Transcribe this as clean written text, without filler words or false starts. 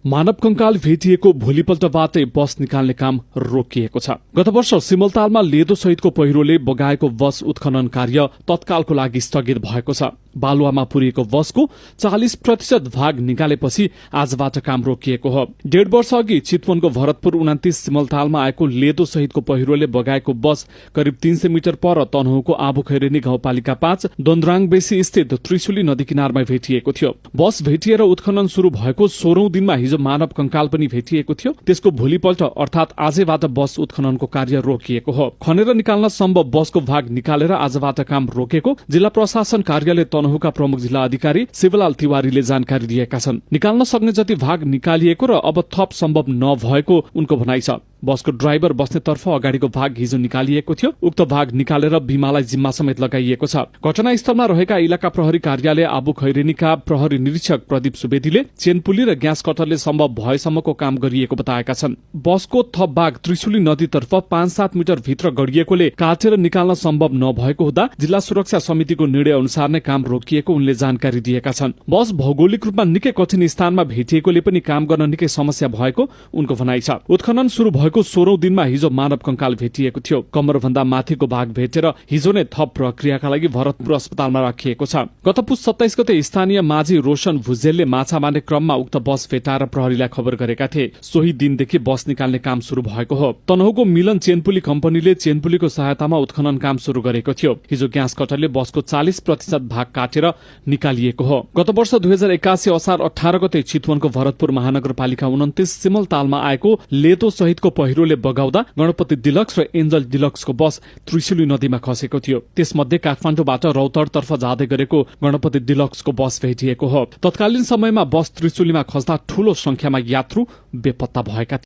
मानव कंकाल भेटिएको भोलिपल्टबाटै बस निकाल्ने काम रोकिएको छ। गत वर्ष सिमलतालमा लेदो सहितको पहिरोले बगाएको बस उत्खनन कार्य तत्कालको लागि स्थगित भएको छ। बालुवामा पुरिएको बसको 40% भाग निकालेपछि आजबाट काम रोकिएको हो। 1.5 वर्ष अघि चितवनको भरतपुर 29 सिमलतालमा आएको लेदो सहितको पहिरोले बगाएको बस करिब 300 मिटर पर तनहुको आबुखैरेनी गाउँपालिका 5 दोन्द्राङबेसी स्थित त्रिशुली नदी किनारमा भेटिएको थियो। बस भेटिएर उत्खनन शुरू भएको 16औं दिनमा हिजो मानव कंकाल पनि भेटिएको थियो। त्यसको भोलिपल्ट अर्थात आजैबाट बस उत्खननको कार्य रोकिएको हो। खनेर निकाल्न सम्भव बसको भाग निकालेर आजबाट काम रोकेको जिल्ला प्रशासन कार्यालय तनहुका प्रमुख जिल्ला अधिकारी शिवलाल तिवारीले जानकारी दिएका छन्। निकाल्न सक्ने जति भाग निकालिएको र अब थप सम्भव नभएको उनको भनाइ छ। बसको ड्राइभर बस्नेतर्फ अगाडिको भाग हिजो निकालिएको थियो। उक्त भाग निकालेर बीमालाई जिम्मा समेत लगाइएको छ। घटनास्थलमा रहेका इलाका प्रहरी कार्यालय आबु खैरेनीका प्रहरी निरीक्षक प्रदीप सुवेदीले चेनपुली र ग्यास कटरले सम्भव भएसम्मको काम गरिएको बताएका छन्। बसको थप भाग त्रिशुली नदीतर्फ 5-7 मिटर भित्र गडिएकोले काटेर निकाल्न सम्भव नभएको हुँदा जिल्ला सुरक्षा समितिको निर्णय अनुसार नै काम रोकिएको उनले जानकारी दिएका छन्। बस भौगोलिक रूपमा निकै कठिन स्थानमा भेटिएकोले पनि काम गर्न निकै समस्या भएको उनको भनाइ छ। उत्खनन शुरू भएको 16औं दिनमा हिजो मानव कंकाल भेटिएको थियो। कम्मरभन्दा माथिको भाग भेटेर हिजो नै थप प्रक्रियाका लागि भरतपुर अस्पतालमा राखिएको छ। गत पुस 27 गते स्थानीय माझी रोशन भुजेलले माछा मार्ने क्रममा उक्त बस भेटाएर प्रहरीलाई खबर गरेका थिए। सोही दिनदेखि बस निकाल्ने काम शुरू भएको हो। तनहुको मिलन चेनपुली कम्पनीले चेनपुलीको सहायतामा उत्खनन काम शुरू गरेको थियो। हिजो ग्यास कटरले बसको 40% भाग काटेर निकालिएको हो। गत वर्ष 2081 असार 18 गते चितवनको भरतपुर महानगरपालिका 29 सिमलतालमा आएको लेदो सहितको पहिरोले बगाउँदा गणपति डिलक्स र एन्जल डिलक्सको बस त्रिशुली नदीमा खसेको थियो। त्यसमध्ये काठमाडौँबाट रौतहटतर्फ जाँदै गरेको गणपति डिलक्सको बस भेटिएको हो। तत्कालीन समयमा बस त्रिशुलीमा खस्दा ठूलो संख्यामा यात्रु बेपत्ता भएका थिए।